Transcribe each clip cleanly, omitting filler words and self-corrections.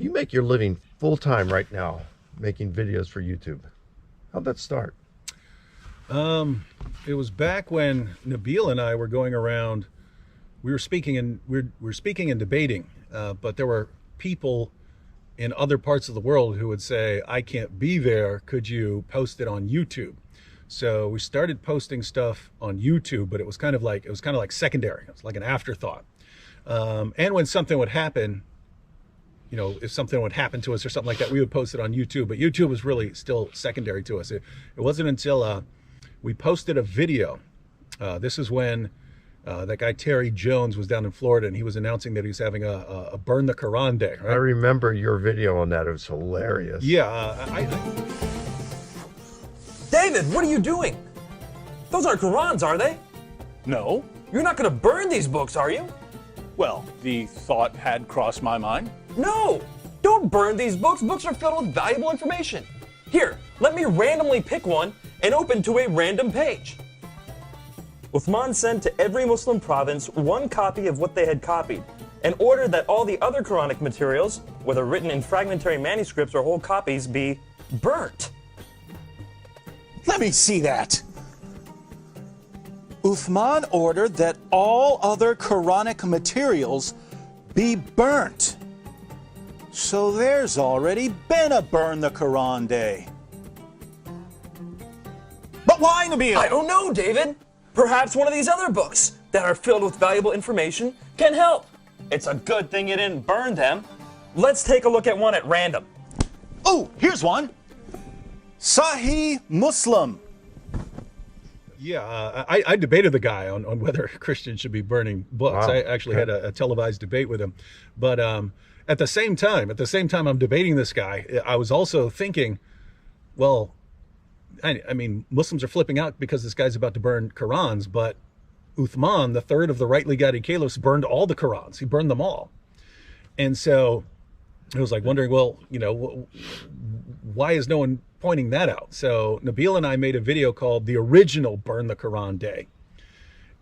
You make your living full-time right now, making videos for YouTube. How'd that start? It was back when Nabil and I were going around. We were speaking and debating, but there were people in other parts of the world who would say, "I can't be there. Could you post it on YouTube?" So we started posting stuff on YouTube, but it was kind of like secondary. It was like an afterthought. And when something would happen, you know, if something would happen to us or something like that, we would post it on YouTube. But YouTube was really still secondary to us. It wasn't until we posted a video. This is when that guy Terry Jones was down in Florida, and he was announcing that he was having a Burn the Quran Day. Right? I remember your video on that. It was hilarious. Yeah. David, what are you doing? Those aren't Qurans, are they? No. You're not going to burn these books, are you? Well, the thought had crossed my mind. No! Don't burn these books. Books are filled with valuable information. Here, let me randomly pick one and open to a random page. Uthman sent to every Muslim province one copy of what they had copied and ordered that all the other Quranic materials, whether written in fragmentary manuscripts or whole copies, be burnt. Let me see that. Uthman ordered that all other Quranic materials be burnt. So there's already been a Burn the Quran Day. But why, Nabil? I don't know, David. Perhaps one of these other books that are filled with valuable information can help. It's a good thing you didn't burn them. Let's take a look at one at random. Oh, here's one. Sahih Muslim. Yeah, I debated the guy on whether Christians should be burning books. Wow. I actually had a televised debate with him. But at the same time I'm debating this guy, I was also thinking, well, I mean, Muslims are flipping out because this guy's about to burn Qurans, but Uthman, the third of the rightly guided caliphs, burned all the Qurans. He burned them all. And so I was like wondering, well, you know, why is no one pointing that out? So Nabil and I made a video called The Original Burn the Quran Day.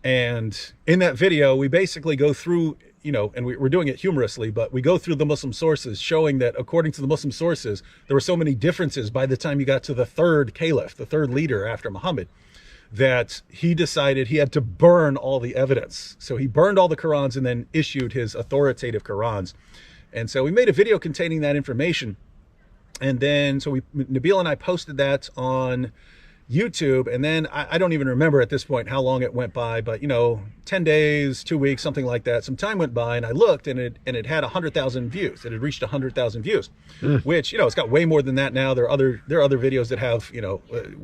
And in that video, we basically go through, you know, and we're doing it humorously, but we go through the Muslim sources showing that according to the Muslim sources, there were so many differences by the time you got to the third caliph, the third leader after Muhammad, that he decided he had to burn all the evidence. So he burned all the Qurans and then issued his authoritative Qurans. And so we made a video containing that information. And then, so Nabil and I posted that on YouTube. And then I don't even remember at this point how long it went by, but, you know, 10 days, 2 weeks, something like that. Some time went by and I looked and it had 100,000 views. It had reached 100,000 views, which, you know, it's got way more than that now. There are other videos that have, you know,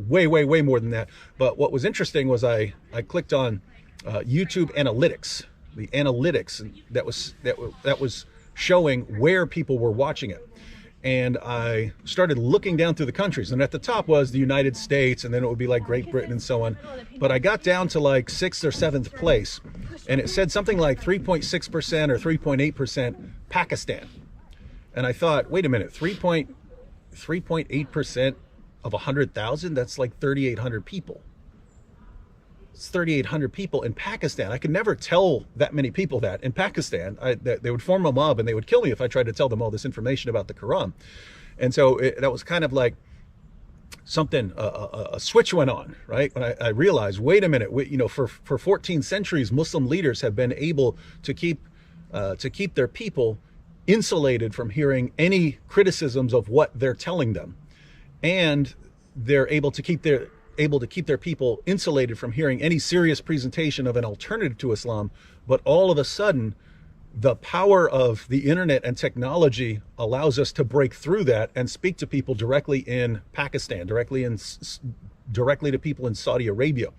way more than that. But what was interesting was I clicked on YouTube analytics, the analytics that was showing where people were watching it. And I started looking down through the countries, and at the top was the United States, and then it would be like Great Britain and so on. But I got down to like 6th or 7th place, and it said something like 3.6% or 3.8% Pakistan. And I thought, wait a minute, 3.8% of 100,000? That's like 3,800 people. It's 3,800 people in Pakistan. I could never tell that many people that in Pakistan. They would form a mob and they would kill me if I tried to tell them all this information about the Quran. And so that was kind of like something, a switch went on, right? When I realized, wait a minute, you know, for 14 centuries, Muslim leaders have been able to keep their people insulated from hearing any criticisms of what they're telling them. And they're able to keep their people insulated from hearing any serious presentation of an alternative to Islam. But all of a sudden, the power of the internet and technology allows us to break through that and speak to people directly in Pakistan, directly to people in Saudi Arabia.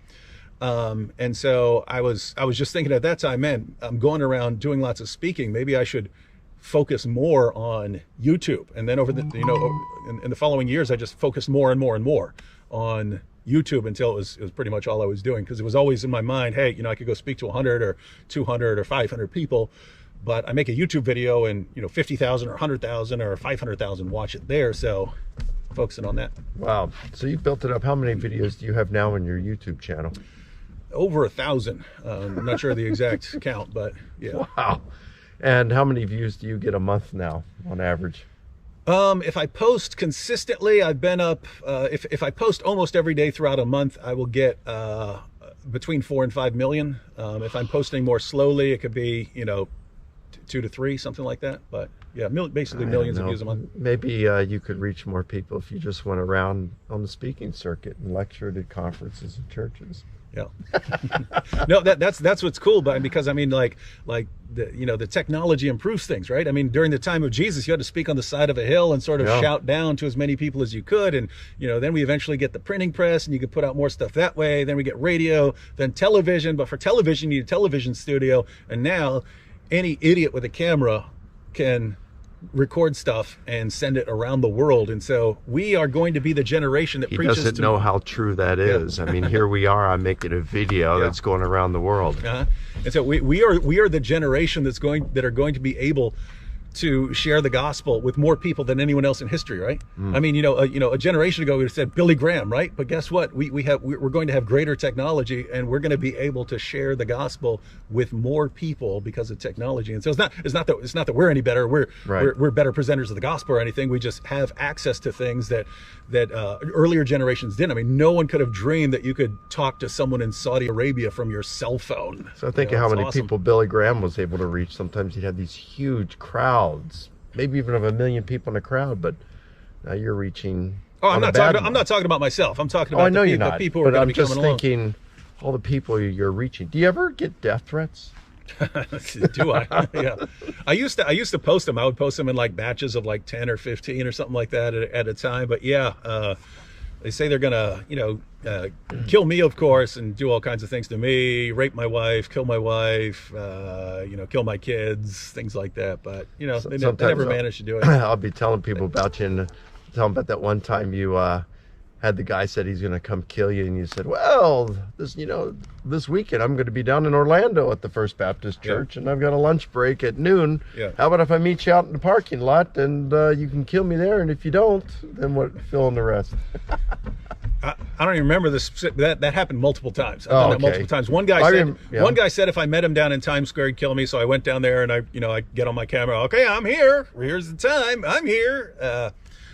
And so I was just thinking at that time, man, I'm going around doing lots of speaking. Maybe I should focus more on YouTube. And then over the, you know, in the following years, I just focused more and more and more on YouTube until it was pretty much all I was doing, because it was always in my mind, hey, you know, I could go speak to 100 or 200 or 500 people, but I make a YouTube video and, you know, 50,000 or 100,000 or 500,000 watch it there. So focusing on that. Wow. So you built it up. How many videos do you have now on your YouTube channel? Over 1,000. I'm not sure the exact count, but yeah. Wow. And how many views do you get a month now on average? If I post consistently, I've been up, if I post almost every day throughout a month, I will get between 4 and 5 million. If I'm posting more slowly, it could be, 2 to 3, something like that. But yeah, basically millions of views a month. Maybe you could reach more people if you just went around on the speaking circuit and lectured at conferences and churches. Yeah. No, that's what's cool, but because I mean, like the technology improves things, right? I mean, during the time of Jesus, you had to speak on the side of a hill and sort of shout down to as many people as you could, and then we eventually get the printing press, and you could put out more stuff that way. Then we get radio, then television. But for television, you need a television studio, and now any idiot with a camera can record stuff and send it around the world. And so we are going to be the generation that he preaches doesn't know how true that is. I mean, here we are, I'm making a video that's going around the world. And so we are the generation that are going to be able to share the gospel with more people than anyone else in history, right? I mean, a generation ago we would have said Billy Graham, right? But guess what? We're going to have greater technology, and we're going to be able to share the gospel with more people because of technology. And so it's not that we're any better. We're better presenters of the gospel or anything. We just have access to things that earlier generations didn't. I mean, no one could have dreamed that you could talk to someone in Saudi Arabia from your cell phone. So think of how many people Billy Graham was able to reach. Sometimes he'd have these huge crowds, maybe even of 1 million people in a crowd, but now you're reaching. Oh, I'm not talking about myself. I'm talking about the people who are going to be coming along. I'm just thinking all the people you're reaching. Do you ever get death threats? Do I? Yeah. I used to post them. I would post them in like batches of like 10 or 15 or something like that at a time. But yeah, they say they're gonna, kill me, of course, and do all kinds of things to me, rape my wife, kill my wife, kill my kids, things like that. But they never managed to do it. I'll be telling people about you and tell them about that one time you had the guy said he's going to come kill you, and you said, well, this weekend I'm going to be down in Orlando at the First Baptist Church, and I've got a lunch break at noon. How about if I meet you out in the parking lot and you can kill me there, and if you don't, then what? Fill in the rest. I don't even remember this. That happened multiple times. I've done that multiple times. One guy said if I met him down in Times Square, he'd kill me. So I went down there and I get on my camera. Okay, I'm here. Here's the time. I'm here.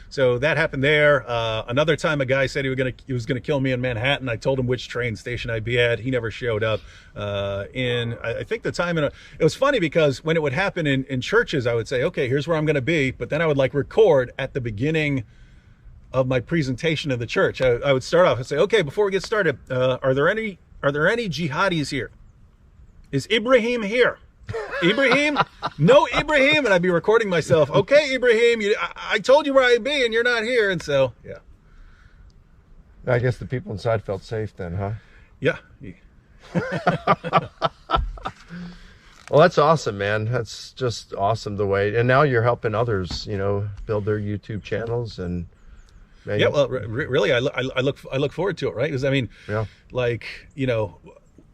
So that happened there. Another time, a guy said he was gonna kill me in Manhattan. I told him which train station I'd be at. He never showed up. I think the time it was funny because when it would happen in churches, I would say, okay, here's where I'm gonna be, but then I would record at the beginning of my presentation in the church. I would start off and say, okay, before we get started, are there any jihadis here? Is Ibrahim here? Ibrahim? No Ibrahim. And I'd be recording myself. Okay, Ibrahim, I told you where I'd be and you're not here. And so, yeah. I guess the people inside felt safe then, huh? Yeah. Well, that's awesome, man. That's just awesome the way. And now you're helping others, build their YouTube channels and. Man, yeah, well, really, I look forward to it, right? Because I mean,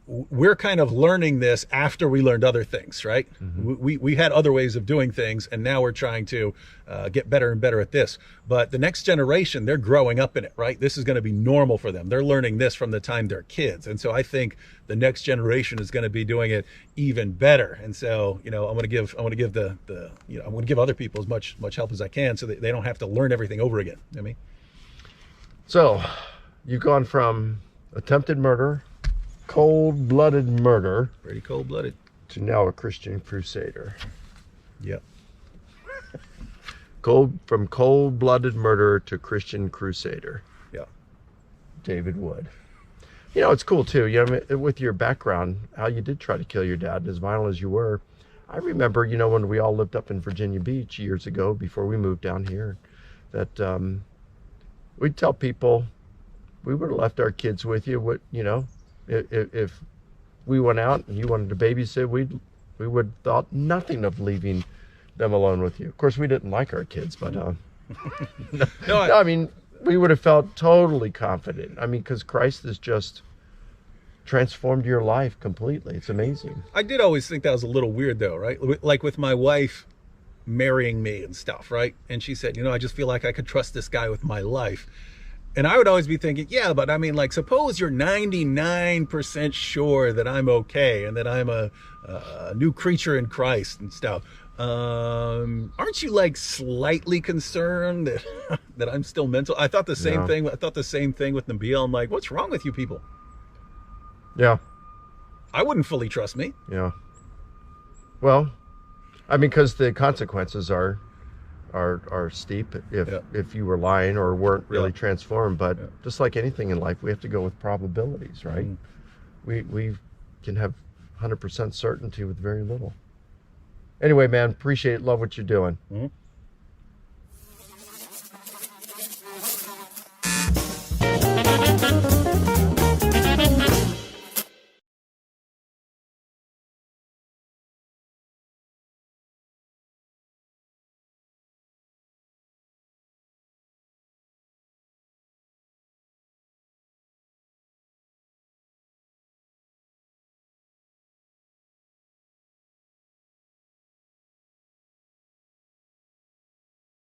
we're kind of learning this after we learned other things, right? We had other ways of doing things, and now we're trying to get better and better at this. But the next generation, they're growing up in it, right? This is going to be normal for them. They're learning this from the time they're kids, and so I think the next generation is going to be doing it even better. And so, I'm going to give other people as much help as I can, so that they don't have to learn everything over again. You know what I mean? So, you've gone from attempted murder, cold-blooded murder, pretty cold-blooded, to now a Christian crusader. Yep. From cold-blooded murderer to Christian crusader. Yeah. David Wood. It's cool too. With your background, how you did try to kill your dad, as violent as you were. I remember, when we all lived up in Virginia Beach years ago, before we moved down here, that we'd tell people we would have left our kids with you. If we went out and you wanted to babysit, we would thought nothing of leaving them alone with you. Of course, we didn't like our kids, but I mean, we would have felt totally confident. I mean, because Christ has just transformed your life completely. It's amazing. I did always think that was a little weird, though, right? Like with my wife marrying me and stuff, right? And she said, I just feel like I could trust this guy with my life. And I would always be thinking, yeah, but I mean, suppose you're 99% sure that I'm okay and that I'm a new creature in Christ and stuff. Aren't you like slightly concerned that, that I'm still mental? I thought the same Yeah. thing. I thought the same thing with Nabil. I'm like, what's wrong with you people? Yeah. I wouldn't fully trust me. Yeah. Well, I mean, because the consequences are steep if Yeah. if you were lying or weren't really Yeah. transformed. But Yeah. just like anything in life, we have to go with probabilities, right? We can have 100% certainty with very little. Anyway, man, appreciate it. Love what you're doing. Mhm.